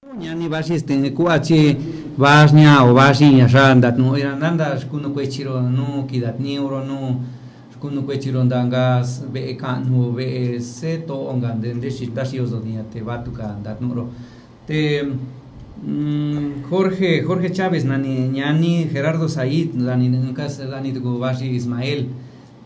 Yani bashi kuachi bashnya o bashi yashandat no irandanda shkuno kwechiro no kidat niuro no shkuno kwechiro dangas be kanu be seto ongande de shitashi ozodia te batuka dat nuro te Jorge Chávez nani ñani Gerardo Said nani nkas dani tu bashi Ismael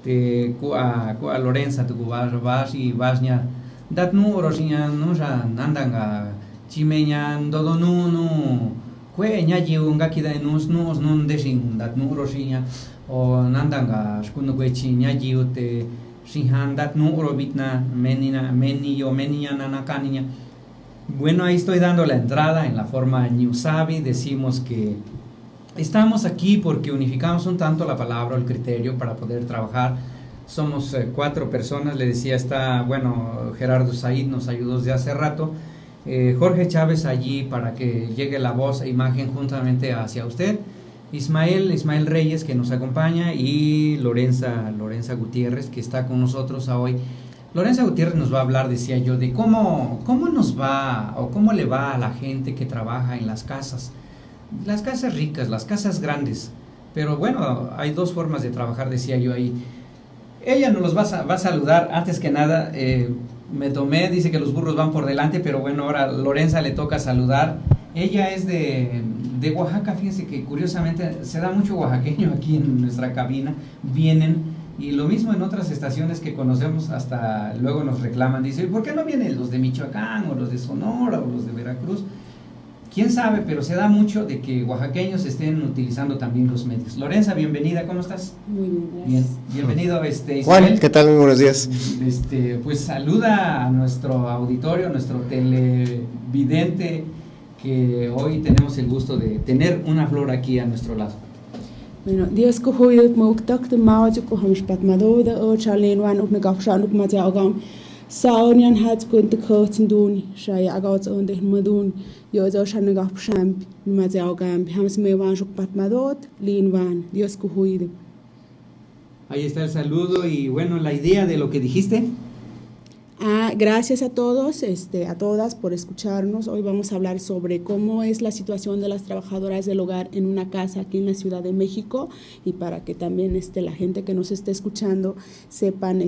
te kua Lorenza tu bashi bashnya dat nuro shinya no ja nandanga chimeñan dodo no kwe ñaji unga kida nus nun deshin dat nuro shinya o nandanga shkuno kwe chi ñaji ute shihan dat nuro bitna meniña nanakaniña. Bueno, ahí estoy dando la entrada en la forma Ñusabi. Decimos que estamos aquí porque unificamos un tanto la palabra, el criterio para poder trabajar. Somos 4 personas, le decía, Gerardo Said nos ayudó desde hace rato. Jorge Chávez allí para que llegue la voz e imagen juntamente hacia usted, Ismael Reyes que nos acompaña y Lorenza Gutiérrez que está con nosotros hoy. Lorenza Gutiérrez nos va a hablar, decía yo, de cómo nos va o cómo le va a la gente que trabaja en las casas ricas, las casas grandes, pero bueno, hay 2 formas de trabajar, decía yo ahí. Ella nos va a saludar, antes que nada, me tomé, dice que los burros van por delante, pero bueno, ahora Lorenza le toca saludar. Ella es de Oaxaca, fíjense que curiosamente se da mucho oaxaqueño aquí en nuestra cabina, vienen, y lo mismo en otras estaciones que conocemos, hasta luego nos reclaman, dicen, ¿por qué no vienen los de Michoacán, o los de Sonora, o los de Veracruz? Quién sabe, pero se da mucho de que oaxaqueños estén utilizando también los medios. Lorenza, bienvenida, ¿cómo estás? Muy bien, gracias. Bienvenido, Ismael. Juan, ¿qué tal? Muy buenos días. Pues saluda a nuestro auditorio, a nuestro televidente, que hoy tenemos el gusto de tener una flor aquí a nuestro lado. Bueno, Dios que hoy me octaq de macho que hamish pat madoda o chalen wan up negafshan up maja agam saunian hat kunt kurzen dun shay agauts und de madun yo zo shan negafsham maja agam hams me wan shuk pat madot lin wan Dios que hoy. Ahí está el saludo y bueno, la idea de lo que dijiste. Gracias a todos, a todas por escucharnos. Hoy vamos a hablar sobre cómo es la situación de las trabajadoras del hogar en una casa aquí en la Ciudad de México y para que también la gente que nos esté escuchando sepan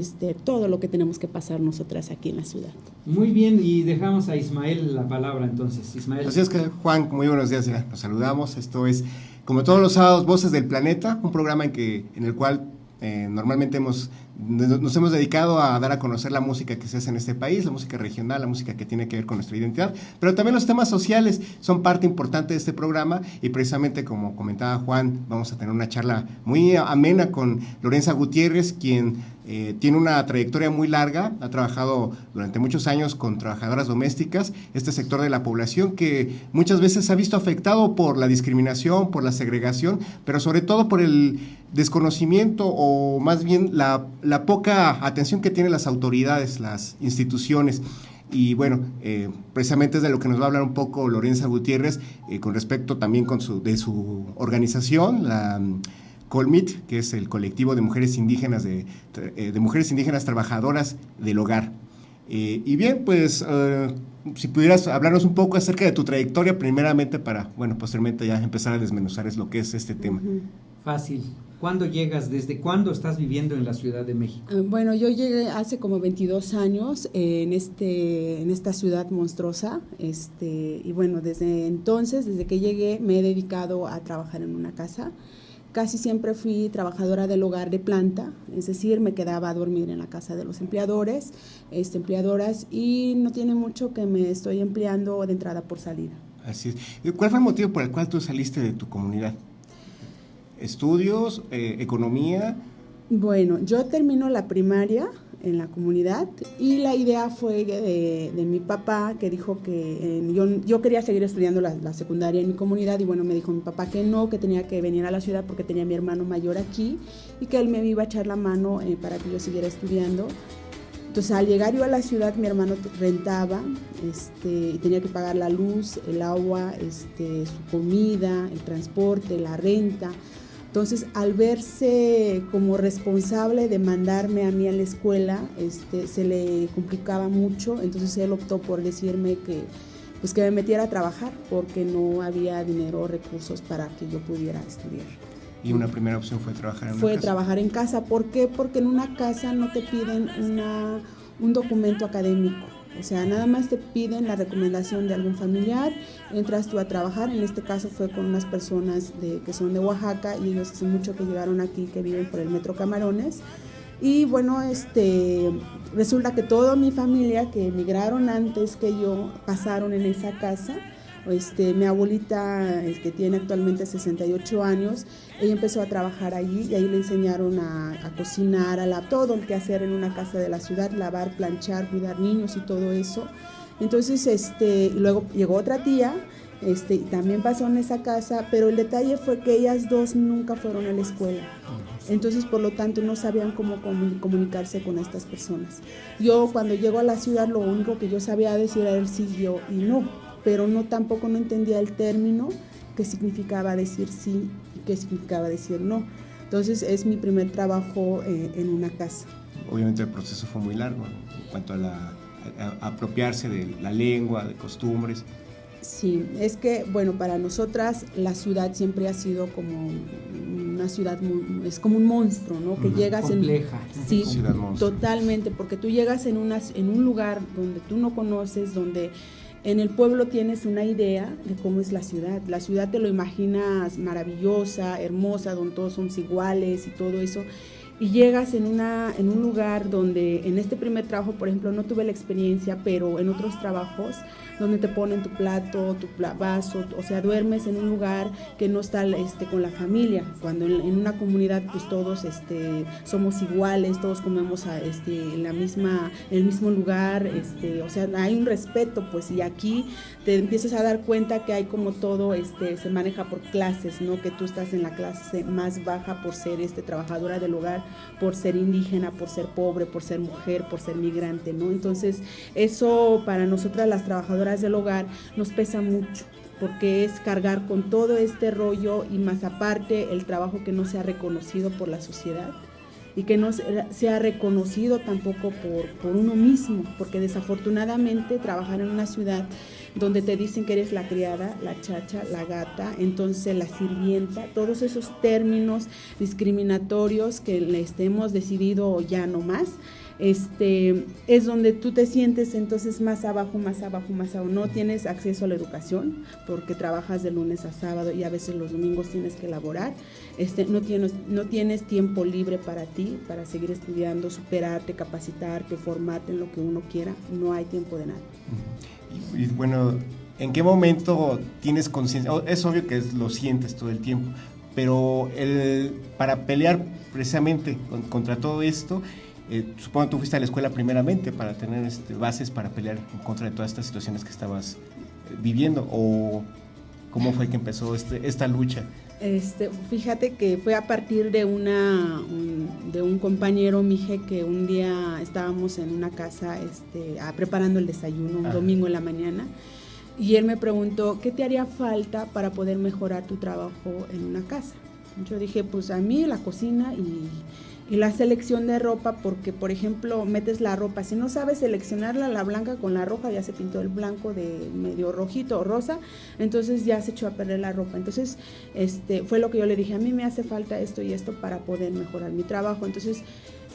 todo lo que tenemos que pasar nosotras aquí en la ciudad. Muy bien, y dejamos a Ismael la palabra entonces. Ismael. Así es que, Juan, muy buenos días, ya nos saludamos. Esto es, como todos los sábados, Voces del Planeta, un programa en el cual normalmente nos hemos dedicado a dar a conocer la música que se hace en este país, la música regional, la música que tiene que ver con nuestra identidad, pero también los temas sociales son parte importante de este programa y precisamente como comentaba Juan, vamos a tener una charla muy amena con Lorenza Gutiérrez, quien tiene una trayectoria muy larga, ha trabajado durante muchos años con trabajadoras domésticas, este sector de la población que muchas veces se ha visto afectado por la discriminación, por la segregación, pero sobre todo por el desconocimiento o más bien la poca atención que tienen las autoridades, las instituciones. Y bueno, precisamente es de lo que nos va a hablar un poco Lorenza Gutiérrez con respecto también de su organización, la Colmit, que es el colectivo de mujeres indígenas de mujeres indígenas trabajadoras del hogar. Y bien, pues si pudieras hablarnos un poco acerca de tu trayectoria primeramente para, bueno, posteriormente ya empezar a desmenuzar lo que es este tema. Fácil. ¿Cuándo llegas? ¿Desde cuándo estás viviendo en la Ciudad de México? Bueno, yo llegué hace como 22 años en esta ciudad monstruosa, y bueno, desde entonces, desde que llegué, me he dedicado a trabajar en una casa. Casi siempre fui trabajadora del hogar de planta, es decir, me quedaba a dormir en la casa de los empleadoras, y no tiene mucho que me estoy empleando de entrada por salida. Así es. ¿Cuál fue el motivo por el cual tú saliste de tu comunidad? ¿Estudios? ¿Economía? Bueno, yo termino la primaria en la comunidad y la idea fue de mi papá, que dijo que yo quería seguir estudiando la secundaria en mi comunidad, y bueno, me dijo mi papá que no, que tenía que venir a la ciudad porque tenía a mi hermano mayor aquí y que él me iba a echar la mano para que yo siguiera estudiando. Entonces, al llegar yo a la ciudad, mi hermano rentaba, y tenía que pagar la luz, el agua, su comida, el transporte, la renta. Entonces, al verse como responsable de mandarme a mí a la escuela, se le complicaba mucho. Entonces, él optó por decirme pues que me metiera a trabajar porque no había dinero o recursos para que yo pudiera estudiar. Y una primera opción fue trabajar en una Fue casa. trabajar en casa. ¿Por qué? Porque en una casa no te piden un documento académico. O sea, nada más te piden la recomendación de algún familiar, entras tú a trabajar. En este caso fue con unas personas que son de Oaxaca y ellos hace mucho que llegaron aquí, que viven por el Metro Camarones. Y bueno, resulta que toda mi familia que emigraron antes que yo pasaron en esa casa. Mi abuelita, que tiene actualmente 68 años, ella empezó a trabajar allí y ahí le enseñaron a cocinar, todo el que hacer en una casa de la ciudad, lavar, planchar, cuidar niños y todo eso. Entonces, luego llegó otra tía, y también pasó en esa casa, pero el detalle fue que ellas dos nunca fueron a la escuela. Entonces, por lo tanto, no sabían cómo comunicarse con estas personas. Yo, cuando llego a la ciudad, lo único que yo sabía decir era el sí, yo y no, pero tampoco no entendía el término, qué significaba decir sí y qué significaba decir no. Entonces, es mi primer trabajo en una casa. Obviamente el proceso fue muy largo, ¿no? En cuanto a apropiarse de la lengua, de costumbres. Sí, es que, bueno, para nosotras la ciudad siempre ha sido como una ciudad, es como un monstruo, ¿no? Que llegas compleja. Sí, Ciudad monstruo. totalmente, porque tú llegas en un lugar donde tú no conoces, donde en el pueblo tienes una idea de cómo es la ciudad. La ciudad te lo imaginas maravillosa, hermosa, donde todos somos iguales y todo eso. Y llegas en un lugar donde, en este primer trabajo, por ejemplo, no tuve la experiencia, pero en otros trabajos, donde te ponen tu plato, tu vaso, o sea, duermes en un lugar que no está con la familia, cuando en una comunidad pues todos somos iguales, todos comemos en el mismo lugar, o sea, hay un respeto, pues, y aquí te empiezas a dar cuenta que hay como todo, se maneja por clases, ¿no? Que tú estás en la clase más baja por ser trabajadora del hogar, por ser indígena, por ser pobre, por ser mujer, por ser migrante, ¿no? Entonces, eso para nosotras las trabajadoras del hogar nos pesa mucho, porque es cargar con todo este rollo y más aparte el trabajo que no se ha reconocido por la sociedad y que no se ha reconocido tampoco por uno mismo, porque desafortunadamente trabajar en una ciudad donde te dicen que eres la criada, la chacha, la gata, entonces la sirvienta, todos esos términos discriminatorios que hemos decidido ya no más, es donde tú te sientes entonces más abajo, no tienes acceso a la educación porque trabajas de lunes a sábado y a veces los domingos tienes que laborar, no tienes tiempo libre para ti, para seguir estudiando, superarte, capacitarte, formarte en lo que uno quiera, no hay tiempo de nada. Y bueno, ¿en qué momento tienes conciencia? Es obvio que lo sientes todo el tiempo, pero para pelear precisamente contra todo esto, supongo que tú fuiste a la escuela primeramente para tener bases para pelear en contra de todas estas situaciones que estabas viviendo, o ¿cómo fue que empezó esta lucha? Fíjate que fue a partir de un compañero, Mije, que un día estábamos en una casa preparando el desayuno, un domingo en la mañana, y él me preguntó, ¿qué te haría falta para poder mejorar tu trabajo en una casa? Yo dije, pues a mí la cocina y la selección de ropa, porque por ejemplo metes la ropa, si no sabes seleccionarla, la blanca con la roja, ya se pintó el blanco de medio rojito o rosa, entonces ya se echó a perder la ropa. Entonces fue lo que yo le dije, a mí me hace falta esto y esto para poder mejorar mi trabajo. Entonces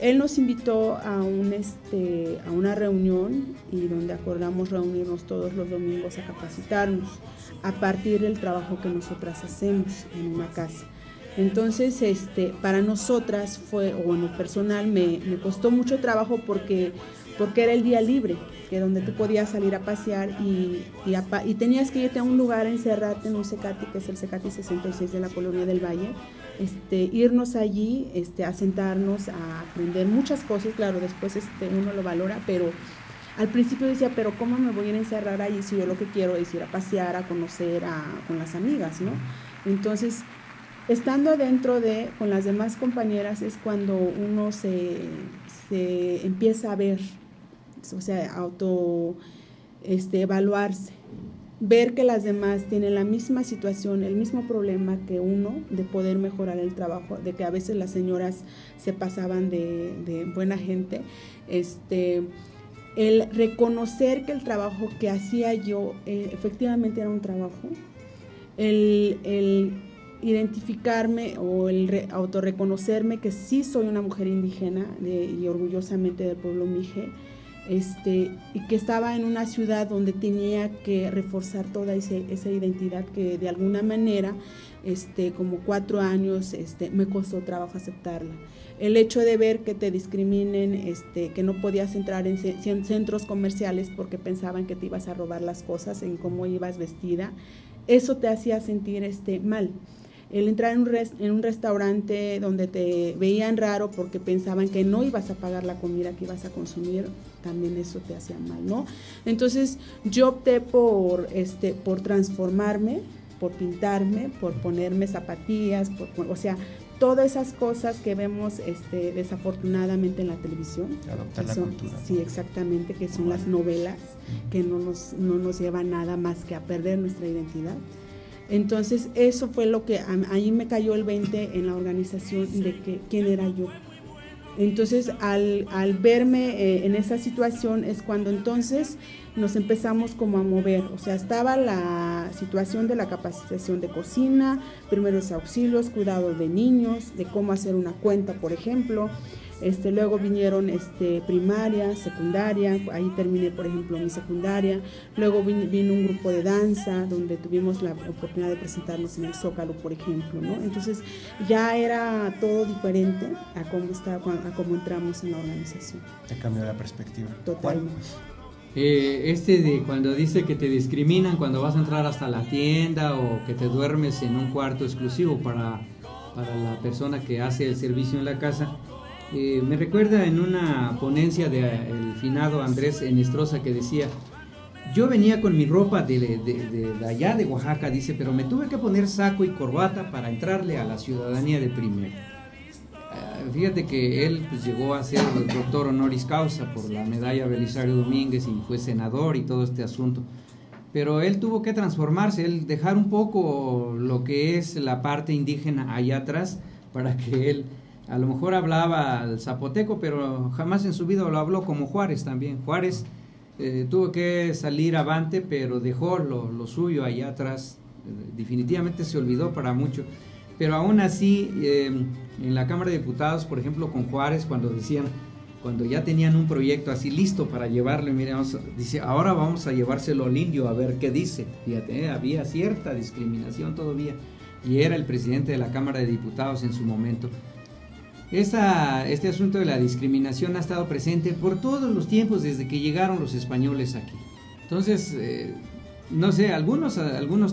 él nos invitó a una reunión y donde acordamos reunirnos todos los domingos a capacitarnos a partir del trabajo que nosotras hacemos en una casa. Entonces, para nosotras personal me costó mucho trabajo porque era el día libre, que donde tú podías salir a pasear y tenías que irte a un lugar a encerrarte en un Cecati, que es el Cecati 66 de la Colonia del Valle, irnos allí, a sentarnos, a aprender muchas cosas, claro, después uno lo valora, pero al principio decía, pero ¿cómo me voy a ir a encerrar allí si yo lo que quiero es ir a pasear, a conocer con las amigas, ¿no? Entonces, estando adentro con las demás compañeras es cuando uno se empieza a ver, o sea, evaluarse, ver que las demás tienen la misma situación, el mismo problema que uno de poder mejorar el trabajo, de que a veces las señoras se pasaban de buena gente, el reconocer que el trabajo que hacía yo efectivamente era un trabajo, el identificarme o el autorreconocerme que sí soy una mujer indígena y orgullosamente del pueblo Mije, y que estaba en una ciudad donde tenía que reforzar toda esa identidad que de alguna manera, como 4 años, me costó trabajo aceptarla. El hecho de ver que te discriminen, que no podías entrar en centros comerciales porque pensaban que te ibas a robar las cosas, en cómo ibas vestida, eso te hacía sentir mal. El entrar en un restaurante donde te veían raro porque pensaban que no ibas a pagar la comida que ibas a consumir, también eso te hacía mal, ¿no? Entonces yo opté por transformarme, por pintarme, por ponerme zapatillas, o sea, todas esas cosas que vemos desafortunadamente en la televisión. Adoptar la cultura. Sí, exactamente, que son las novelas, que no nos llevan nada más que a perder nuestra identidad. Entonces eso fue lo que ahí me cayó el 20 en la organización de que quién era yo. Entonces al verme en esa situación es cuando entonces nos empezamos como a mover, o sea, estaba la situación de la capacitación de cocina, primeros auxilios, cuidado de niños, de cómo hacer una cuenta, por ejemplo. Luego vinieron primaria, secundaria, ahí terminé por ejemplo mi secundaria, luego vino un grupo de danza donde tuvimos la oportunidad de presentarnos en el Zócalo, por ejemplo, ¿no? Entonces ya era todo diferente a cómo entramos en la organización. Te cambió la perspectiva. Totalmente. De cuando dice que te discriminan cuando vas a entrar hasta la tienda o que te duermes en un cuarto exclusivo para la persona que hace el servicio en la casa. Me recuerda en una ponencia del finado Andrés Enestrosa que decía, yo venía con mi ropa de allá de Oaxaca, dice, pero me tuve que poner saco y corbata para entrarle a la ciudadanía de primero. Fíjate que él pues, llegó a ser doctor honoris causa por la medalla Belisario Domínguez y fue senador y todo este asunto. Pero él tuvo que transformarse, él dejar un poco lo que es la parte indígena allá atrás para que él... A lo mejor hablaba el zapoteco, pero jamás en su vida lo habló, como Juárez también. Juárez tuvo que salir avante, pero dejó lo suyo allá atrás. Definitivamente se olvidó para mucho. Pero aún así, en la Cámara de Diputados, por ejemplo, con Juárez, cuando ya tenían un proyecto así listo para llevarlo, dice, ahora vamos a llevárselo al indio a ver qué dice. Fíjate, había cierta discriminación todavía. Y era el presidente de la Cámara de Diputados en su momento. Este asunto de la discriminación ha estado presente por todos los tiempos desde que llegaron los españoles aquí. Entonces, no sé, algunos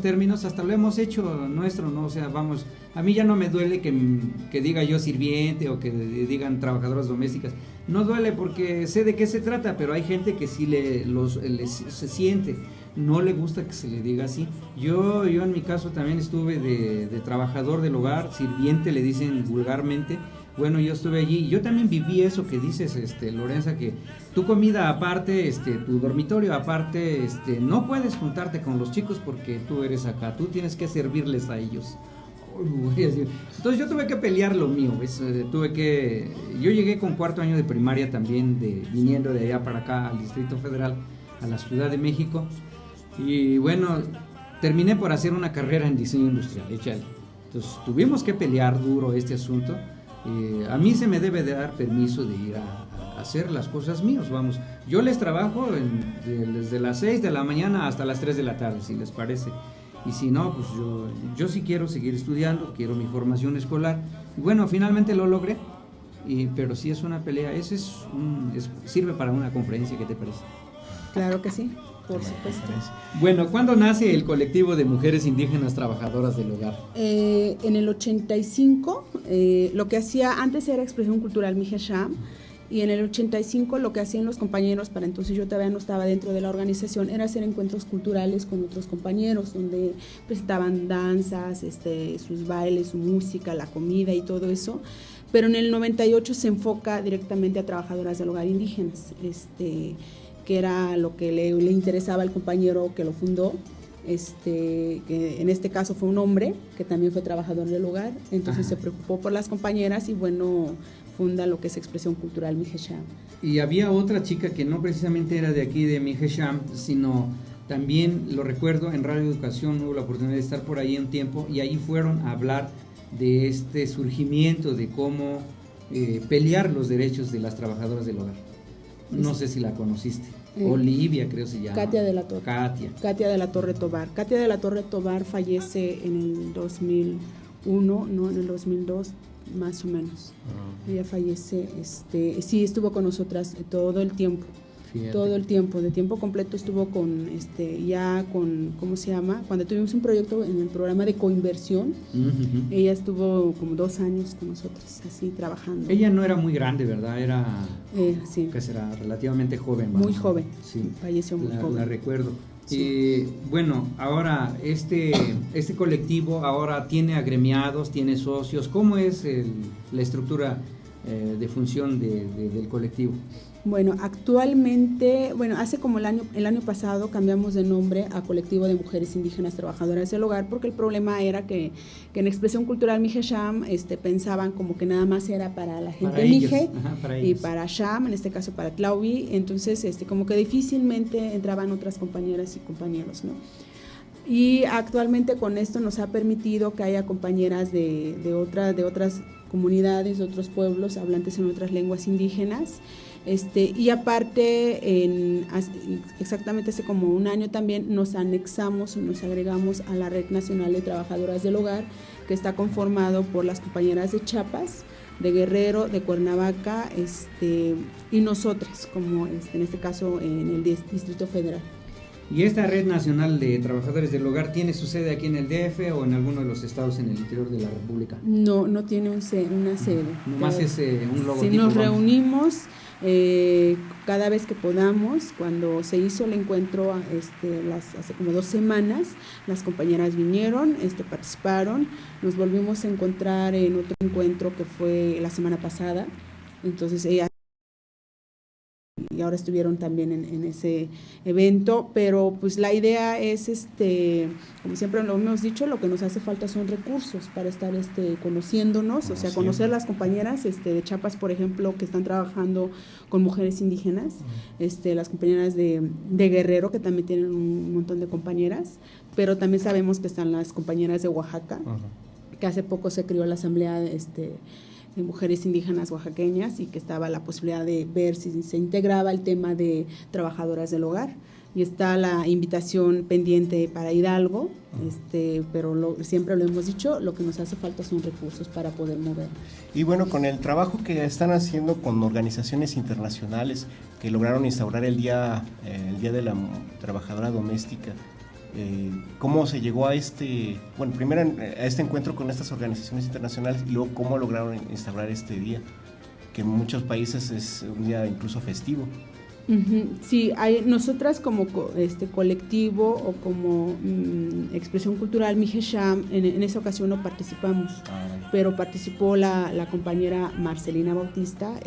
términos hasta lo hemos hecho nuestro, ¿no? O sea, vamos, a mí ya no me duele que diga yo sirviente o que digan trabajadoras domésticas. No duele porque sé de qué se trata, pero hay gente que sí se siente, no le gusta que se le diga así. Yo en mi caso también estuve de trabajador del hogar, sirviente le dicen vulgarmente. Bueno, yo estuve allí, yo también viví eso que dices, Lorenza, que tu comida aparte, tu dormitorio aparte, no puedes juntarte con los chicos porque tú eres acá, tú tienes que servirles a ellos. Entonces yo tuve que pelear lo mío, ¿ves? Yo llegué con 4º año de primaria también, viniendo de allá para acá al Distrito Federal, a la Ciudad de México, y bueno, terminé por hacer una carrera en diseño industrial, échale. Entonces tuvimos que pelear duro este asunto. A mí se me debe de dar permiso de ir a hacer las cosas mías, vamos. Yo les trabajo desde las 6 de la mañana hasta las 3 de la tarde, si les parece. Y si no, pues yo sí quiero seguir estudiando, quiero mi formación escolar. Y bueno, finalmente lo logré, pero sí es una pelea. Sirve para una conferencia, ¿qué te parece? Claro que sí. Por supuesto. Bueno, ¿cuándo nace el colectivo de mujeres indígenas trabajadoras del hogar? En el 85, lo que hacía antes era Expresión Cultural Mije Sham, y en el 85 lo que hacían los compañeros, para entonces yo todavía no estaba dentro de la organización, era hacer encuentros culturales con otros compañeros, donde presentaban danzas, sus bailes, su música, la comida y todo eso. Pero en el 98 se enfoca directamente a trabajadoras del hogar indígenas, que era lo que le interesaba al compañero que lo fundó, que en este caso fue un hombre que también fue trabajador del hogar, entonces se preocupó por las compañeras y bueno, funda lo que es Expresión Cultural Mijesham. Y había otra chica que no precisamente era de aquí de Mijesham, sino también, lo recuerdo, en Radio Educación hubo la oportunidad de estar por ahí un tiempo y ahí fueron a hablar de este surgimiento, de cómo pelear los derechos de las trabajadoras del hogar. No sé si la conociste. Olivia, creo se llama. Katia de la Torre. Katia de la Torre Tobar. Katia de la Torre Tobar fallece en el 2001, no, en el 2002, más o menos. Ella fallece, sí, estuvo con nosotras todo el tiempo. Fíjate. Todo el tiempo, de tiempo completo estuvo con, ya con, ¿cómo se llama? Cuando tuvimos un proyecto en el programa de coinversión, ella estuvo como 2 años con nosotros, así trabajando. Ella no era muy grande, ¿verdad? Era, sí. ¿qué será? Relativamente joven. Muy joven, sí. Falleció muy joven. La recuerdo. Sí. Bueno, ahora este colectivo ahora tiene agremiados, tiene socios. ¿Cómo es la estructura de función del colectivo? Bueno, actualmente, hace como el año pasado cambiamos de nombre a Colectivo de Mujeres Indígenas Trabajadoras del Hogar, porque el problema era que en Expresión Cultural Mijesham pensaban como que nada más era para la gente Mije y para Sham, en este caso para Tlaubi, entonces como que difícilmente entraban otras compañeras y compañeros, ¿no? Y actualmente con esto nos ha permitido que haya compañeras de otras comunidades, de otros pueblos hablantes en otras lenguas indígenas. Y aparte, exactamente hace como un año también nos agregamos a la Red Nacional de Trabajadoras del Hogar, que está conformado por las compañeras de Chiapas, de Guerrero, de Cuernavaca, y nosotras, como en este caso en el Distrito Federal. ¿Y esta Red Nacional de Trabajadores del Hogar tiene su sede aquí en el DF o en alguno de los estados en el interior de la República? No tiene una sede. Nomás es un logotipo. Si nos reunimos cada vez que podamos. Cuando se hizo el encuentro hace como 2 semanas, las compañeras vinieron, participaron, nos volvimos a encontrar en otro encuentro que fue la semana pasada, entonces ellas y ahora estuvieron también en ese evento, pero pues la idea es, como siempre lo hemos dicho, lo que nos hace falta son recursos para estar conociéndonos, o sea, conocer las compañeras de Chiapas, por ejemplo, que están trabajando con mujeres indígenas, las compañeras de Guerrero, que también tienen un montón de compañeras, pero también sabemos que están las compañeras de Oaxaca, que hace poco se creó la asamblea de mujeres indígenas oaxaqueñas y que estaba la posibilidad de ver si se integraba el tema de trabajadoras del hogar, y está la invitación pendiente para Hidalgo, pero siempre lo hemos dicho, lo que nos hace falta son recursos para poder movernos. Y bueno, con el trabajo que están haciendo con organizaciones internacionales que lograron instaurar el día de la trabajadora doméstica, ¿cómo se llegó a primero a este encuentro con estas organizaciones internacionales y luego cómo lograron instaurar este día, que en muchos países es un día incluso festivo? Sí, nosotras como colectivo o como Expresión Cultural Mijesham, en esa ocasión no participamos, pero participó la compañera Marcelina Bautista,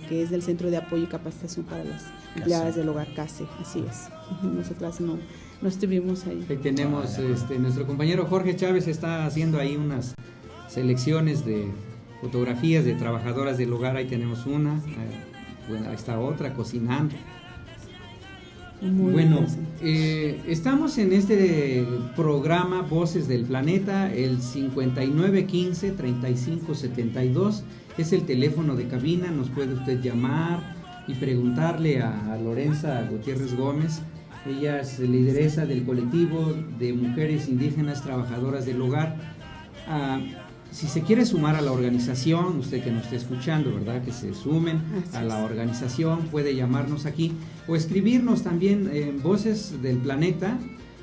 que es del Centro de Apoyo y Capacitación para las Empleadas del Hogar, CASE, así es. Nosotras no estuvimos ahí. Ahí tenemos, nuestro compañero Jorge Chávez está haciendo ahí unas selecciones de fotografías de trabajadoras del hogar. Ahí tenemos una, ahí está otra cocinando. Estamos en este programa Voces del Planeta, el 5915-3572 es el teléfono de cabina. Nos puede usted llamar y preguntarle a Lorenza Gutiérrez Gómez. Ella es lideresa del colectivo de mujeres indígenas trabajadoras del hogar. Si se quiere sumar a la organización, usted que nos esté escuchando, ¿verdad? Que se sumen a la organización, puede llamarnos aquí o escribirnos también en Voces del Planeta.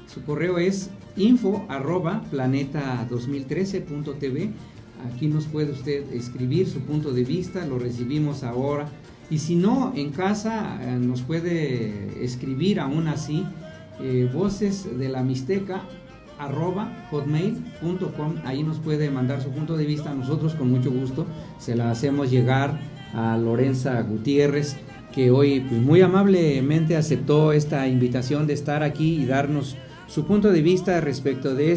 Su correo es info@planeta2013.tv. Aquí nos puede usted escribir su punto de vista, lo recibimos ahora. Y si no, en casa nos puede escribir aún así, vocesdelamixteca@hotmail.com. Ahí nos puede mandar su punto de vista. Nosotros con mucho gusto se la hacemos llegar a Lorenza Gutiérrez, que hoy pues, muy amablemente aceptó esta invitación de estar aquí y darnos su punto de vista respecto de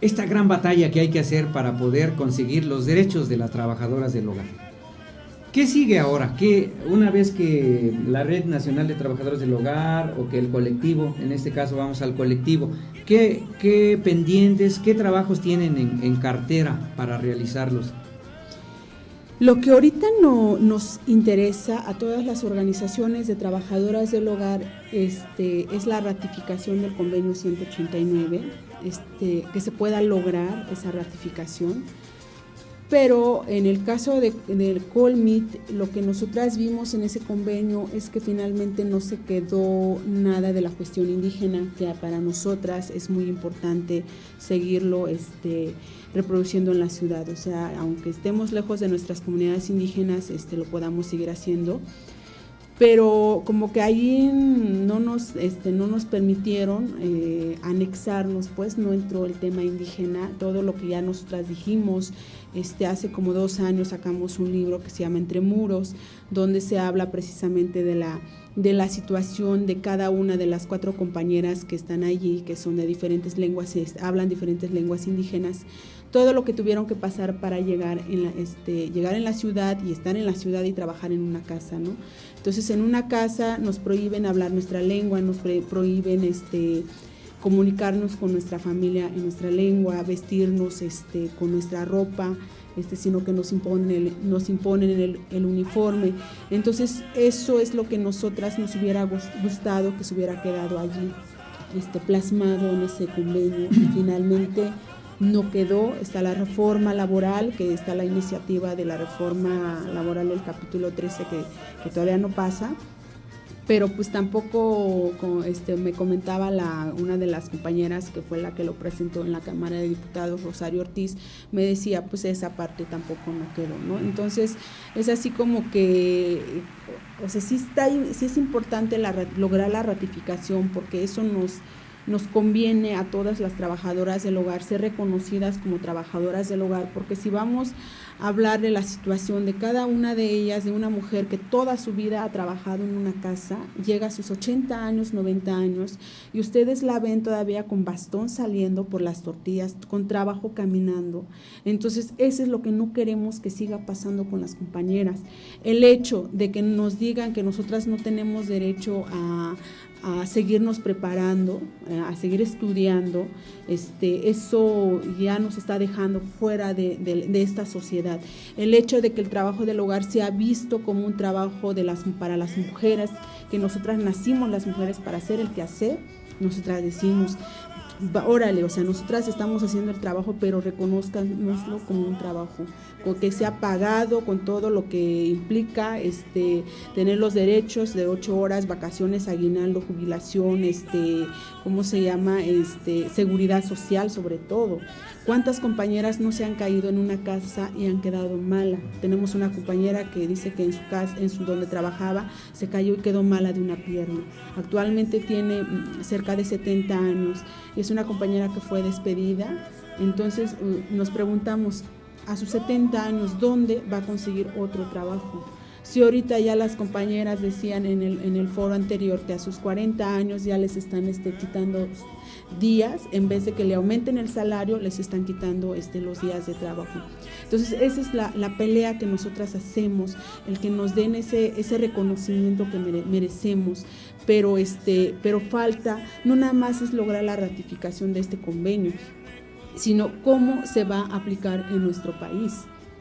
esta gran batalla que hay que hacer para poder conseguir los derechos de las trabajadoras del hogar. ¿Qué sigue ahora? ¿Qué, una vez que la Red Nacional de Trabajadores del Hogar o que el colectivo, en este caso vamos al colectivo, qué pendientes, qué trabajos tienen en cartera para realizarlos? Lo que ahorita nos interesa a todas las organizaciones de trabajadoras del hogar es la ratificación del convenio 189, que se pueda lograr esa ratificación. Pero en el caso del Colmit, lo que nosotras vimos en ese convenio es que finalmente no se quedó nada de la cuestión indígena, que para nosotras es muy importante seguirlo reproduciendo en la ciudad. O sea, aunque estemos lejos de nuestras comunidades indígenas, lo podamos seguir haciendo. Pero como que ahí no nos permitieron anexarnos, pues no entró el tema indígena, todo lo que ya nosotras dijimos. Hace como 2 años sacamos un libro que se llama Entre Muros, donde se habla precisamente de la situación de cada una de las 4 compañeras que están allí, que son de diferentes lenguas, hablan diferentes lenguas indígenas, todo lo que tuvieron que pasar para llegar en la ciudad y estar en la ciudad y trabajar en una casa, ¿no? Entonces, en una casa nos prohíben hablar nuestra lengua, nos prohíben comunicarnos con nuestra familia en nuestra lengua, vestirnos con nuestra ropa, sino que nos imponen el uniforme. Entonces, eso es lo que nosotras nos hubiera gustado que se hubiera quedado allí, plasmado en ese convenio. Y finalmente no quedó. Está la reforma laboral, que está la iniciativa de la reforma laboral del capítulo 13 que todavía no pasa, pero pues tampoco me comentaba una de las compañeras que fue la que lo presentó en la Cámara de Diputados, Rosario Ortiz, me decía pues esa parte tampoco no quedó, ¿no? Entonces es así como que, o sea, sí es importante lograr la ratificación, porque eso nos conviene a todas las trabajadoras del hogar ser reconocidas como trabajadoras del hogar, porque si vamos a hablar de la situación de cada una de ellas, de una mujer que toda su vida ha trabajado en una casa, llega a sus 80 años, 90 años, y ustedes la ven todavía con bastón saliendo por las tortillas, con trabajo caminando. Entonces, eso es lo que no queremos que siga pasando con las compañeras. El hecho de que nos digan que nosotras no tenemos derecho a seguirnos preparando, a seguir estudiando, eso ya nos está dejando fuera de esta sociedad. El hecho de que el trabajo del hogar sea visto como un trabajo para las mujeres, que nosotras nacimos las mujeres para hacer el quehacer, nosotras decimos, órale, o sea, nosotras estamos haciendo el trabajo, pero reconozcanoslo como un trabajo, con que sea pagado, con todo lo que implica, tener los derechos de 8 horas, vacaciones, aguinaldo, jubilación, ¿cómo se llama? Seguridad social, sobre todo. ¿Cuántas compañeras no se han caído en una casa y han quedado mala? Tenemos una compañera que dice que en su casa, donde trabajaba, se cayó y quedó mala de una pierna. Actualmente tiene cerca de 70 años. Es una compañera que fue despedida. Entonces nos preguntamos, a sus 70 años, ¿dónde va a conseguir otro trabajo? Si ahorita ya las compañeras decían en el foro anterior que a sus 40 años ya les están quitando días, en vez de que le aumenten el salario, les están quitando los días de trabajo. Entonces esa es la pelea que nosotras hacemos, el que nos den ese reconocimiento que merecemos, pero falta, no nada más es lograr la ratificación de este convenio, sino cómo se va a aplicar en nuestro país.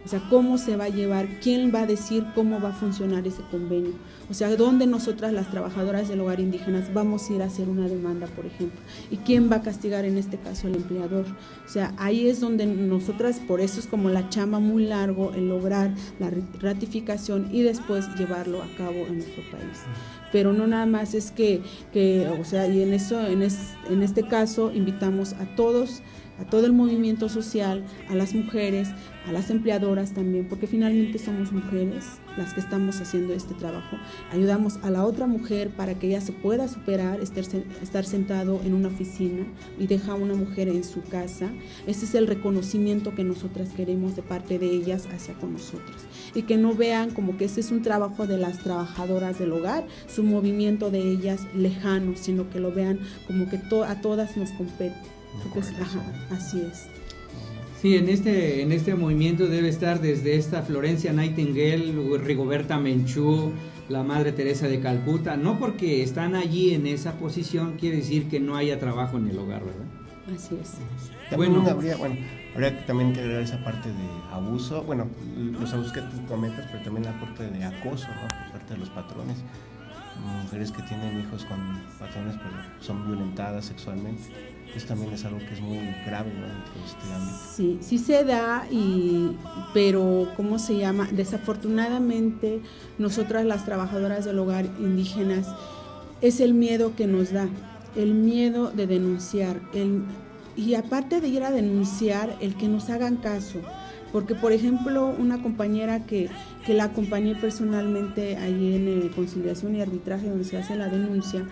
O sea, cómo se va a llevar, quién va a decir cómo va a funcionar ese convenio. O sea, dónde nosotras, las trabajadoras del hogar indígenas, vamos a ir a hacer una demanda, por ejemplo. ¿Y quién va a castigar en este caso al empleador? O sea, ahí es donde nosotras, por eso es como la chamba muy largo, el lograr la ratificación y después llevarlo a cabo en nuestro país. Pero no nada más es que o sea, y en este caso invitamos a todos a todo el movimiento social, a las mujeres, a las empleadoras también, porque finalmente somos mujeres las que estamos haciendo este trabajo. Ayudamos a la otra mujer para que ella se pueda superar, estar sentado en una oficina y deja a una mujer en su casa. Ese es el reconocimiento que nosotras queremos de parte de ellas hacia con nosotros. Y que no vean como que este es un trabajo de las trabajadoras del hogar, su movimiento de ellas lejano, sino que lo vean como que a todas nos compete. Entonces, así es. Sí, en este movimiento debe estar desde esta Florencia Nightingale, Rigoberta Menchú, la Madre Teresa de Calcuta. No porque están allí en esa posición quiere decir que no haya trabajo en el hogar, ¿verdad? Así es. También habría también que agregar esa parte de abuso, los abusos que tú comentas, pero también la parte de acoso, ¿no? Por parte de los patrones. Mujeres que tienen hijos con patrones pero son violentadas sexualmente. Eso también es algo que es muy grave, ¿no? Dentro de este ámbito. Sí se da, pero ¿cómo se llama? Desafortunadamente, nosotras las trabajadoras del hogar indígenas, es el miedo que nos da, el miedo de denunciar, y aparte de ir a denunciar, el que nos hagan caso. Porque, por ejemplo, una compañera que la acompañé personalmente allí en conciliación y arbitraje donde se hace la denuncia,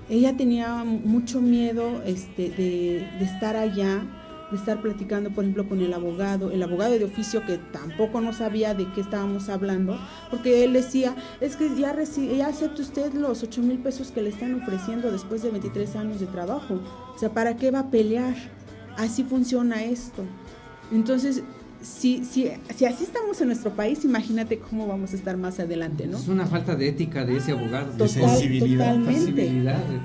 ella tenía mucho miedo de estar allá, de estar platicando, por ejemplo, con el abogado de oficio, que tampoco no sabía de qué estábamos hablando, porque él decía, es que ya acepta usted los 8,000 pesos que le están ofreciendo después de 23 años de trabajo, o sea, ¿para qué va a pelear? Así funciona esto. Entonces, si así estamos en nuestro país, imagínate cómo vamos a estar más adelante, ¿no? Es una falta de ética de ese abogado, de sensibilidad. Totalmente.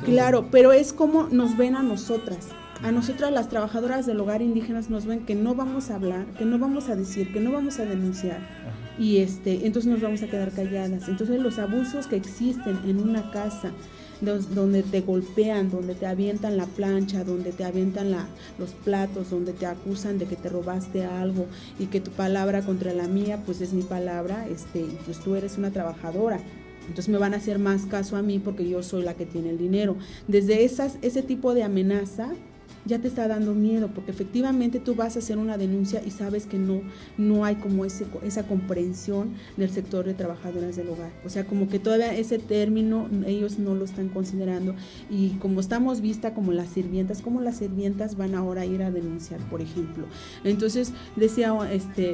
Claro, pero es como nos ven a nosotras las trabajadoras del hogar indígenas nos ven que no vamos a hablar, que no vamos a decir, que no vamos a denunciar. Y entonces nos vamos a quedar calladas. Entonces los abusos que existen en una casa, donde te golpean, donde te avientan la plancha, donde te avientan los platos, donde te acusan de que te robaste algo y que tu palabra contra la mía, pues es mi palabra, pues tú eres una trabajadora. Entonces me van a hacer más caso a mí porque yo soy la que tiene el dinero. Desde ese tipo de amenaza ya te está dando miedo, porque efectivamente tú vas a hacer una denuncia y sabes que no hay como esa comprensión del sector de trabajadoras del hogar. O sea, como que todavía ese término ellos no lo están considerando, y como estamos vista como las sirvientas van ahora a ir a denunciar, por ejemplo. Entonces decía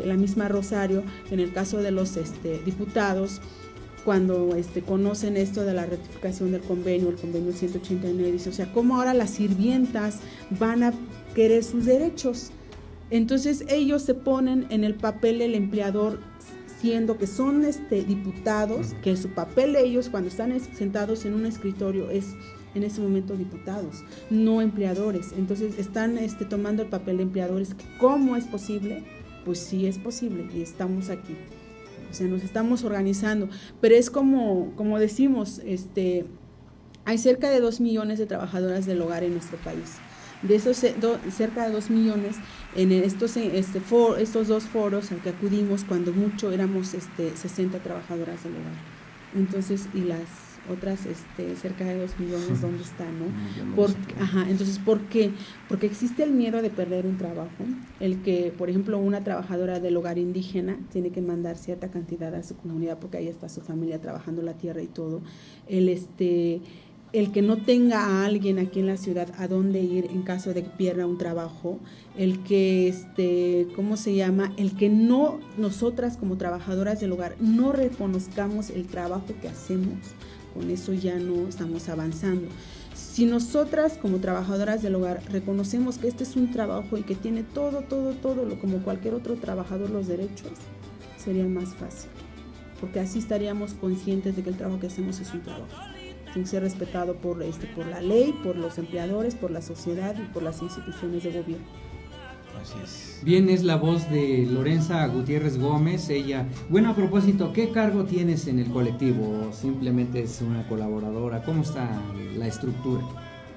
la misma Rosario, en el caso de los diputados, cuando conocen esto de la ratificación del convenio, el convenio 189, dice, o sea, ¿cómo ahora las sirvientas van a querer sus derechos? Entonces ellos se ponen en el papel del empleador, siendo que son diputados, que su papel de ellos cuando están sentados en un escritorio es en ese momento diputados, no empleadores. Entonces están tomando el papel de empleadores. ¿Cómo es posible? Pues sí es posible y estamos aquí. O sea, nos estamos organizando, pero es como decimos, hay cerca de 2 millones de trabajadoras del hogar en nuestro país. De esos cerca de 2 millones, en estos dos foros al que acudimos, cuando mucho éramos 60 trabajadoras del hogar. Entonces, y las otras cerca de 2 millones, ¿dónde están, no? Entonces, ¿por qué? Porque existe el miedo de perder un trabajo, el que, por ejemplo, una trabajadora del hogar indígena tiene que mandar cierta cantidad a su comunidad porque ahí está su familia trabajando la tierra y todo, el que no tenga a alguien aquí en la ciudad a dónde ir en caso de que pierda un trabajo, el que, ¿cómo se llama? El que no, nosotras como trabajadoras del hogar, no reconozcamos el trabajo que hacemos. Con eso ya no estamos avanzando. Si nosotras como trabajadoras del hogar reconocemos que este es un trabajo y que tiene todo, como cualquier otro trabajador, los derechos, sería más fácil, porque así estaríamos conscientes de que el trabajo que hacemos es un trabajo, tiene que ser respetado por la ley, por los empleadores, por la sociedad y por las instituciones de gobierno. Así es. Bien, es la voz de Lorenza Gutiérrez Gómez. Ella, bueno, a propósito, ¿qué cargo tienes en el colectivo? ¿O simplemente es una colaboradora? ¿Cómo está la estructura?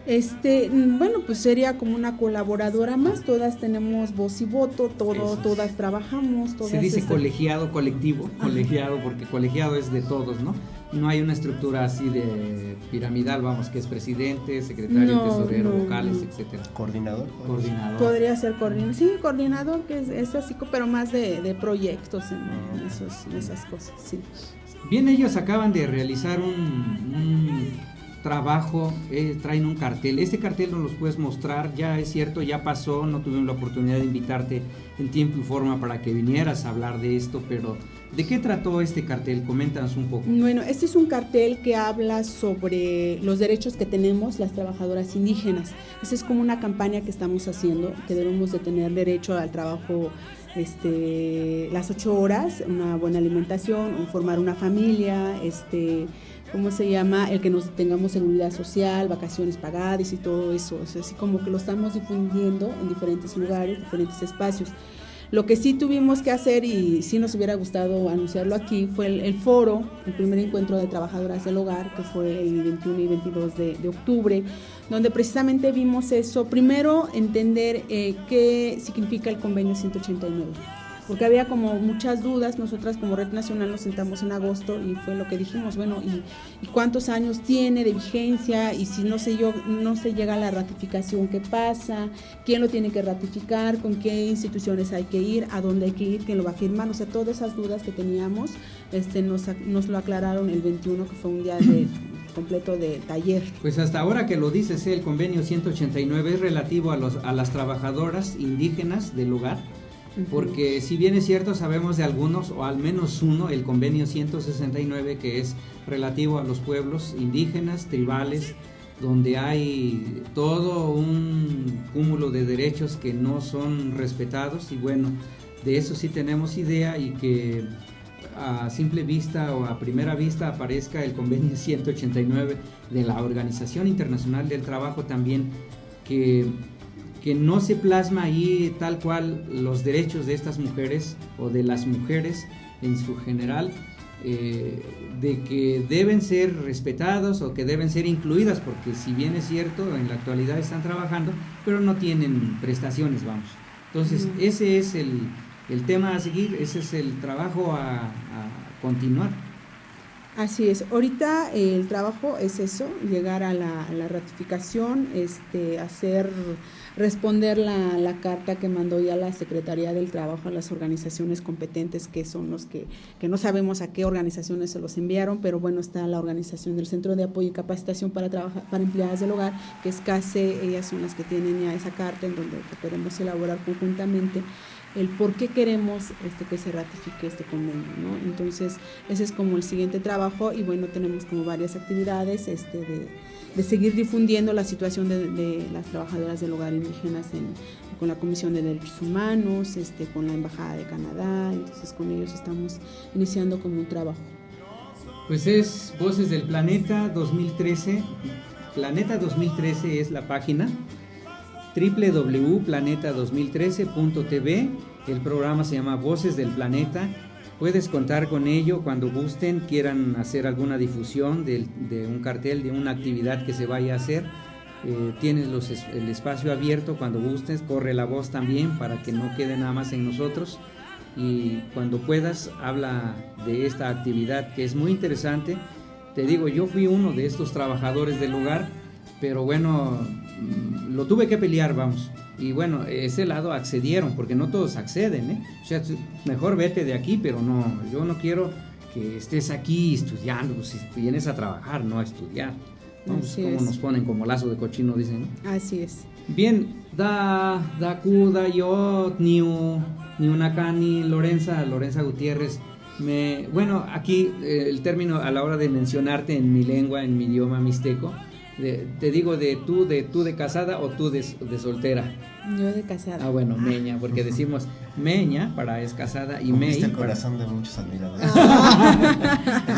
Bueno, pues sería como una colaboradora más, todas tenemos voz y voto, todas trabajamos, todas. Se dice colegiado, colectivo, colegiado, porque colegiado es de todos, ¿no? No hay una estructura así de piramidal, vamos, que es presidente, secretario, tesorero, vocales, etcétera. Coordinador. Podría ser coordinador, sí, coordinador, que es así, pero más de proyectos en esas cosas, sí. Bien, ellos acaban de realizar un trabajo, traen un cartel. Este cartel nos lo puedes mostrar, ya es cierto, ya pasó, no tuvimos la oportunidad de invitarte en tiempo y forma para que vinieras a hablar de esto, pero ¿de qué trató este cartel? Coméntanos un poco. Bueno, este es un cartel que habla sobre los derechos que tenemos las trabajadoras indígenas. Esa es como una campaña que estamos haciendo, que debemos de tener derecho al trabajo las 8 horas, una buena alimentación, formar una familia, ¿cómo se llama? El que nos tengamos seguridad social, vacaciones pagadas y todo eso. Es así como que lo estamos difundiendo en diferentes lugares, diferentes espacios. Lo que sí tuvimos que hacer, y sí nos hubiera gustado anunciarlo aquí, fue el foro, el primer encuentro de trabajadoras del hogar, que fue el 21 y 22 de octubre, donde precisamente vimos eso. Primero, entender qué significa el convenio 189. Porque había como muchas dudas. Nosotras como Red Nacional nos sentamos en agosto y fue lo que dijimos, bueno, ¿y cuántos años tiene de vigencia? Y si no se llega a la ratificación, ¿qué pasa? ¿Quién lo tiene que ratificar? ¿Con qué instituciones hay que ir? ¿A dónde hay que ir? ¿Quién lo va a firmar? O sea, todas esas dudas que teníamos nos lo aclararon el 21, que fue un día completo de taller. Pues hasta ahora que lo dices, el convenio 189 es relativo a las trabajadoras indígenas del hogar. Porque si bien es cierto, sabemos de algunos, o al menos uno, el convenio 169, que es relativo a los pueblos indígenas, tribales, donde hay todo un cúmulo de derechos que no son respetados, y bueno, de eso sí tenemos idea, y que a simple vista o a primera vista aparezca el convenio 189 de la Organización Internacional del Trabajo también, que no se plasma ahí tal cual los derechos de estas mujeres o de las mujeres en su general, de que deben ser respetados o que deben ser incluidas, porque si bien es cierto, en la actualidad están trabajando, pero no tienen prestaciones, vamos. Entonces, ese es el tema a seguir, ese es el trabajo a continuar. Así es, ahorita el trabajo es eso, llegar a la ratificación, responder la carta que mandó ya la Secretaría del Trabajo a las organizaciones competentes, que son los que no sabemos a qué organizaciones se los enviaron, pero bueno, está la organización del Centro de Apoyo y Capacitación para Empleadas del Hogar, que es CASE. Ellas son las que tienen ya esa carta en donde podemos elaborar conjuntamente el por qué queremos que se ratifique este convenio, ¿no? Entonces, ese es como el siguiente trabajo, y bueno, tenemos como varias actividades de seguir difundiendo la situación de las trabajadoras del hogar indígenas con la Comisión de Derechos Humanos, con la Embajada de Canadá. Entonces, con ellos estamos iniciando como un trabajo. Pues es Voces del Planeta 2013. Planeta 2013 es la página, www.planeta2013.tv. El programa se llama Voces del Planeta. Puedes contar con ello cuando gusten, quieran hacer alguna difusión de un cartel, de una actividad que se vaya a hacer. Tienes el espacio abierto cuando gustes, corre la voz también para que no quede nada más en nosotros. Y cuando puedas, habla de esta actividad que es muy interesante. Te digo, yo fui uno de estos trabajadores del hogar, pero bueno, lo tuve que pelear, vamos. Y bueno, ese lado accedieron, porque no todos acceden, O sea, mejor vete de aquí, pero no, yo no quiero que estés aquí estudiando, pues, si vienes a trabajar, no a estudiar. Vamos, como nos ponen como lazo de cochino, dicen, ¿no? Así es. Bien, da cuda yo, ni una cani, Lorenza Gutiérrez. Bueno, aquí el término a la hora de mencionarte en mi lengua, en mi idioma mixteco, te digo de tú de casada o tú de soltera. Yo de casada. Ah, bueno, meña, porque decimos meña para es casada y mei. El corazón de muchos admiradores.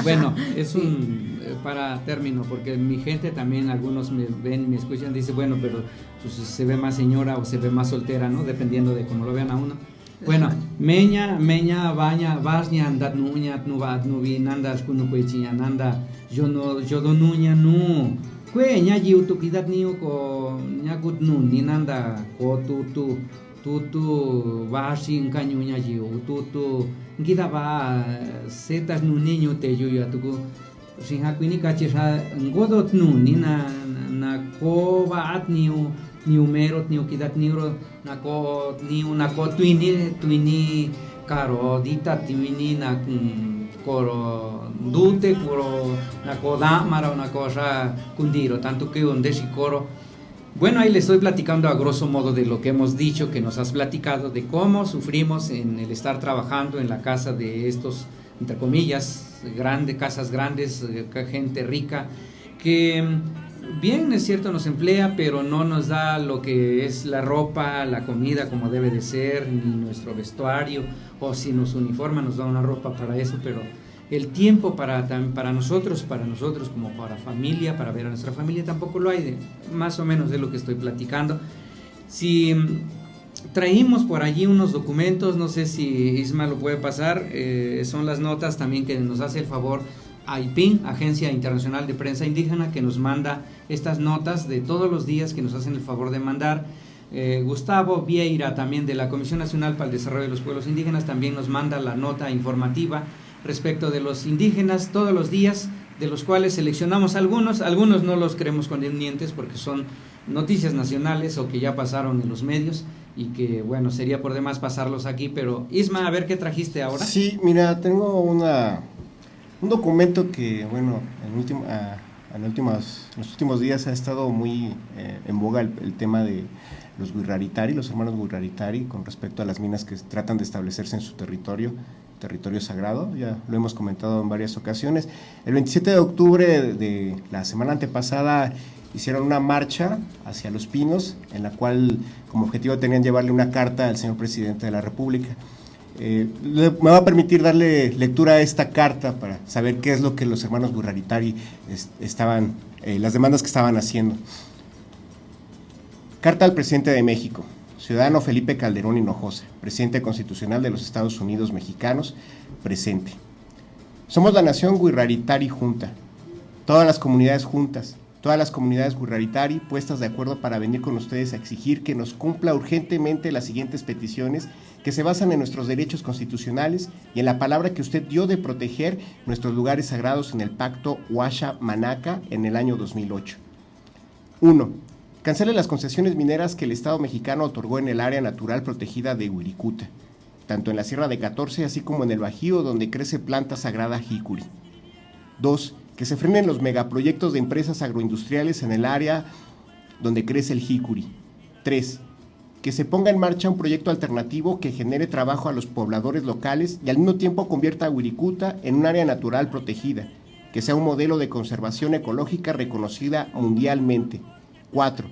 Bueno, es un para término, porque mi gente también, algunos me ven, me escuchan, dice, bueno, pero pues, se ve más señora o se ve más soltera, ¿no? Dependiendo de cómo lo vean a uno. Bueno, meña, baña, vasña, andat nuña, nubat, nubi, nanda, skunukuichiña, nanda, yo donuña, no. kue ñaji utukidat niu ko ñakut nun ninanda ko tutu basin kañu ñaji tutu ngida ba setas nu niño te yuya tuku sin hakuini kachira ngodot nun na ko baat niu merot niu kidat niuro na ko tuini karo dita tuini na koro dute koro na ko damara una cosa kundiro tanto que donde shikoro. Bueno, ahí le estoy platicando a grosso modo de lo que hemos dicho, que nos has platicado de cómo sufrimos en el estar trabajando en la casa de estos, entre comillas, casas grandes, gente rica, que bien es cierto nos emplea, pero no nos da lo que es la ropa, la comida como debe de ser, ni nuestro vestuario, o si nos uniforma nos da una ropa para eso, pero el tiempo para nosotros como para familia, para ver a nuestra familia tampoco lo hay, más o menos de lo que estoy platicando. Si traímos por allí unos documentos, no sé si Isma lo puede pasar, son las notas también que nos hace el favor AIPIN, Agencia Internacional de Prensa Indígena, que nos manda estas notas de todos los días que nos hacen el favor de mandar. Gustavo Vieira, también de la Comisión Nacional para el Desarrollo de los Pueblos Indígenas, también nos manda la nota informativa respecto de los indígenas todos los días, de los cuales seleccionamos algunos no los creemos convenientes porque son noticias nacionales o que ya pasaron en los medios y que bueno, sería por demás pasarlos aquí, pero Isma, a ver qué trajiste ahora. Sí, mira, tengo un documento que bueno, en los últimos días ha estado muy en boga el tema de los Guirraritari, los hermanos Guirraritari, con respecto a las minas que tratan de establecerse en su territorio sagrado. Ya lo hemos comentado en varias ocasiones. El 27 de octubre de la semana antepasada hicieron una marcha hacia Los Pinos, en la cual como objetivo tenían llevarle una carta al señor presidente de la República. Me va a permitir darle lectura a esta carta para saber qué es lo que los hermanos Guirraritari estaban, las demandas que estaban haciendo. Carta al presidente de México. Ciudadano Felipe Calderón Hinojosa, presidente constitucional de los Estados Unidos mexicanos, presente. Somos la nación Guirraritari junta, todas las comunidades juntas, todas las comunidades Guirraritari puestas de acuerdo para venir con ustedes a exigir que nos cumpla urgentemente las siguientes peticiones que se basan en nuestros derechos constitucionales y en la palabra que usted dio de proteger nuestros lugares sagrados en el pacto Huasha-Manaca en el año 2008. 1. Cancele las concesiones mineras que el Estado mexicano otorgó en el área natural protegida de Huiricuta, tanto en la Sierra de 14 así como en el Bajío, donde crece planta sagrada jicuri. 2. Que se frenen los megaproyectos de empresas agroindustriales en el área donde crece el jicuri. 3. Que se ponga en marcha un proyecto alternativo que genere trabajo a los pobladores locales y al mismo tiempo convierta a Huiricuta en un área natural protegida, que sea un modelo de conservación ecológica reconocida mundialmente. 4.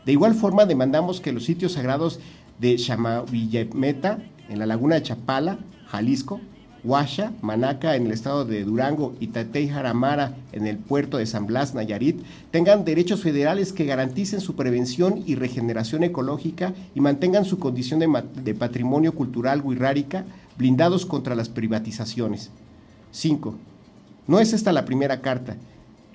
De igual forma demandamos que los sitios sagrados de Xamavillameta, en la laguna de Chapala, Jalisco, Huasha, Manaca, en el estado de Durango, y Tatey-Jaramara, en el puerto de San Blas, Nayarit, tengan derechos federales que garanticen su prevención y regeneración ecológica y mantengan su condición de patrimonio cultural guirrárica, blindados contra las privatizaciones. 5. No es esta la primera carta.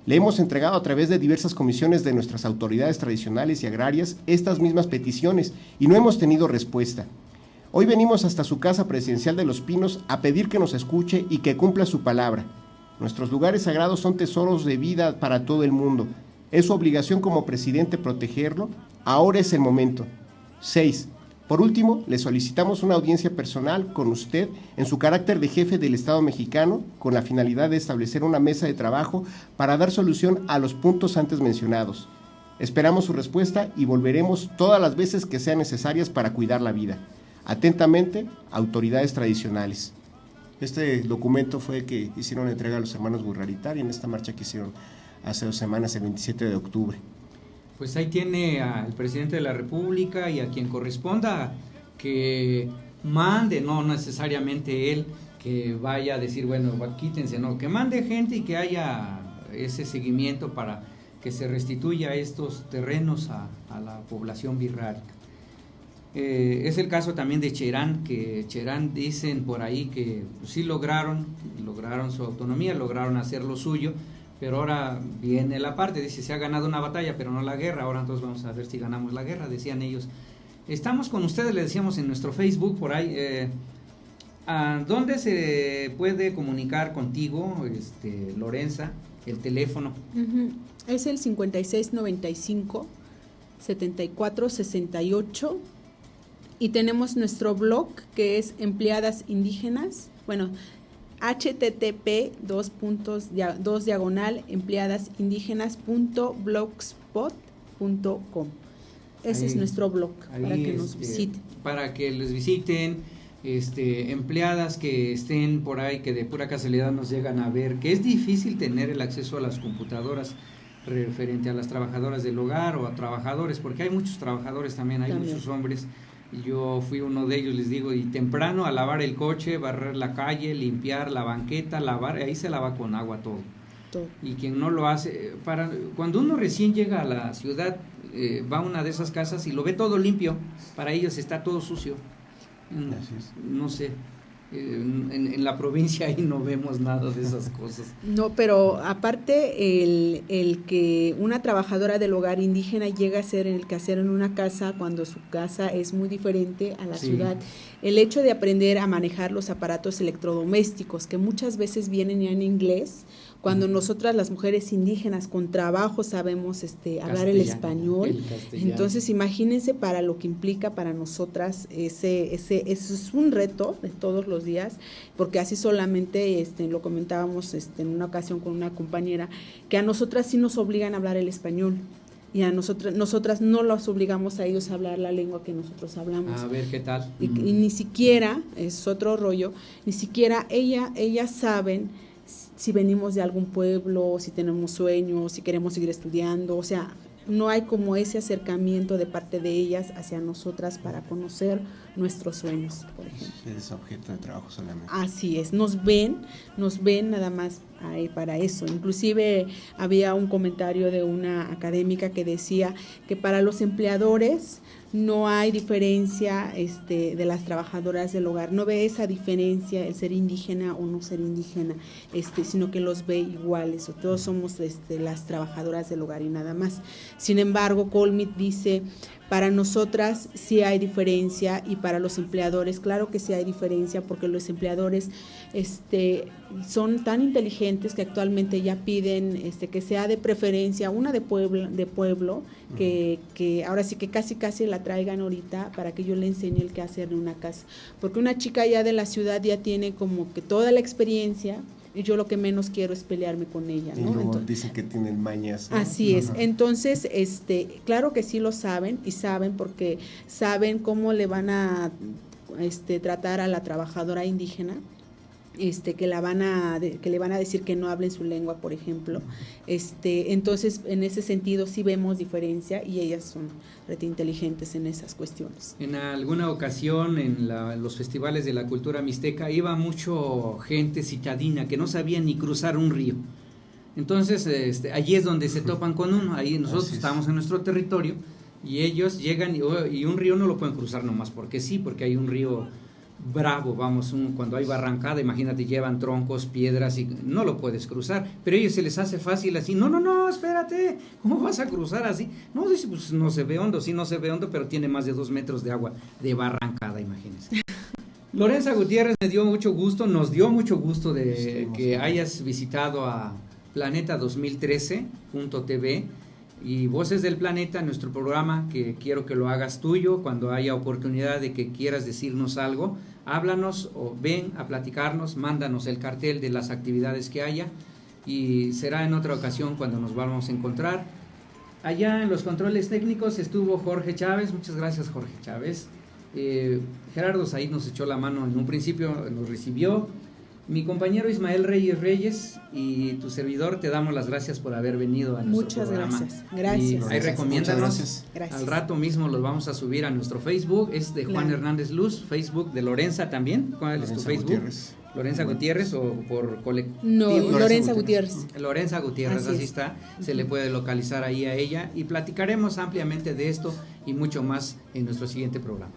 Le hemos entregado a través de diversas comisiones de nuestras autoridades tradicionales y agrarias estas mismas peticiones y no hemos tenido respuesta. Hoy venimos hasta su casa presidencial de Los Pinos a pedir que nos escuche y que cumpla su palabra. Nuestros lugares sagrados son tesoros de vida para todo el mundo. Es su obligación como presidente protegerlo. Ahora es el momento. 6. Por último, le solicitamos una audiencia personal con usted en su carácter de jefe del Estado mexicano con la finalidad de establecer una mesa de trabajo para dar solución a los puntos antes mencionados. Esperamos su respuesta y volveremos todas las veces que sean necesarias para cuidar la vida. Atentamente, autoridades tradicionales. Este documento fue el que hicieron entrega a los hermanos Guirraritari en esta marcha que hicieron hace 2 semanas, el 27 de octubre. Pues ahí tiene al presidente de la República y a quien corresponda que mande, no necesariamente él que vaya a decir, bueno, quítense, no, que mande gente y que haya ese seguimiento para que se restituya estos terrenos a la población birrárica. Es el caso también de Cherán, que Cherán dicen por ahí que sí lograron su autonomía, lograron hacer lo suyo, Pero ahora viene la parte, dice, se ha ganado una batalla, pero no la guerra, ahora entonces vamos a ver si ganamos la guerra, decían ellos. Estamos con ustedes, le decíamos en nuestro Facebook, por ahí, ¿a dónde se puede comunicar contigo, Lorenza, el teléfono? Es el 5695-7468 y tenemos nuestro blog que es Empleadas Indígenas, bueno, http://empleadasindígenas.blogspot.com. Ese es nuestro blog para que nos visiten. Para que les visiten, empleadas que estén por ahí, que de pura casualidad nos llegan a ver, que es difícil tener el acceso a las computadoras referente a las trabajadoras del hogar o a trabajadores, porque hay muchos trabajadores también, muchos hombres. Yo fui uno de ellos, les digo, y temprano a lavar el coche, barrer la calle, limpiar la banqueta, lavar, ahí se lava con agua todo. Y quien no lo hace, cuando uno recién llega a la ciudad, va a una de esas casas y lo ve todo limpio, para ellos está todo sucio. No sé, en la provincia ahí no vemos nada de esas cosas. No, pero aparte el que una trabajadora del hogar indígena llega a hacer el quehacer en una casa cuando su casa es muy diferente a la ciudad, el hecho de aprender a manejar los aparatos electrodomésticos que muchas veces vienen ya en inglés, cuando nosotras las mujeres indígenas con trabajo sabemos hablar el español, entonces imagínense para lo que implica para nosotras ese es un reto de todos los días, porque así solamente lo comentábamos en una ocasión con una compañera, que a nosotras sí nos obligan a hablar el español. Y a nosotras no los obligamos a ellos a hablar la lengua que nosotros hablamos. A ver qué tal. Y ni siquiera, es otro rollo, ni siquiera ellas saben si venimos de algún pueblo, si tenemos sueños, si queremos seguir estudiando, o sea, no hay como ese acercamiento de parte de ellas hacia nosotras para conocer nuestros sueños, por ejemplo. Es objeto de trabajo solamente. Así es, nos ven nada más ahí para eso. Inclusive había un comentario de una académica que decía que para los empleadores no hay diferencia de las trabajadoras del hogar, no ve esa diferencia el ser indígena o no ser indígena, sino que los ve iguales, o todos somos las trabajadoras del hogar y nada más. Sin embargo, Colmit dice, para nosotras sí hay diferencia y para los empleadores, claro que sí hay diferencia, porque los empleadores son tan inteligentes que actualmente ya piden que sea de preferencia una de pueblo que ahora sí que casi la traigan ahorita para que yo le enseñe el qué hacer en una casa, porque una chica ya de la ciudad ya tiene como que toda la experiencia y yo lo que menos quiero es pelearme con ella, ¿no? Y luego dicen que tienen mañas, ¿no? Así es. Entonces, claro que sí lo saben, y saben porque saben cómo le van a tratar a la trabajadora indígena, que le van a decir que no hablen su lengua, por ejemplo. Entonces, en ese sentido sí vemos diferencia y ellas son rete inteligentes en esas cuestiones. En alguna ocasión en los festivales de la cultura mixteca iba mucho gente citadina que no sabía ni cruzar un río. Entonces, allí es donde se topan con uno. Ahí nosotros estamos en nuestro territorio y ellos llegan y un río no lo pueden cruzar nomás porque sí, porque hay un río bravo, cuando hay barrancada, imagínate, llevan troncos, piedras y no lo puedes cruzar, pero a ellos se les hace fácil así, no, espérate, ¿cómo vas a cruzar así? No, dice, pues no se ve hondo, sí no se ve hondo, pero tiene más de 2 metros de agua de barrancada, imagínense. Lorenza Gutiérrez, nos dio mucho gusto de que hayas visitado a planeta2013.tv y Voces del Planeta, nuestro programa, que quiero que lo hagas tuyo cuando haya oportunidad de que quieras decirnos algo. Háblanos o ven a platicarnos, mándanos el cartel de las actividades que haya y será en otra ocasión cuando nos vamos a encontrar. Allá en los controles técnicos estuvo Jorge Chávez, muchas gracias Jorge Chávez. Gerardo Said nos echó la mano en un principio, nos recibió. Mi compañero Ismael Reyes y tu servidor, te damos las gracias por haber venido a nuestro programa. Muchas gracias. Y ahí recomiéndanos. Al rato mismo los vamos a subir a nuestro Facebook, es de Juan Hernández Luz, Facebook de Lorenza también. ¿Cuál es tu Facebook? Gutiérrez. Lorenza Gutiérrez o por colectivo. No, Lorenza Gutiérrez. Lorenza Gutiérrez, así está. Se le puede localizar ahí a ella y platicaremos ampliamente de esto y mucho más en nuestro siguiente programa.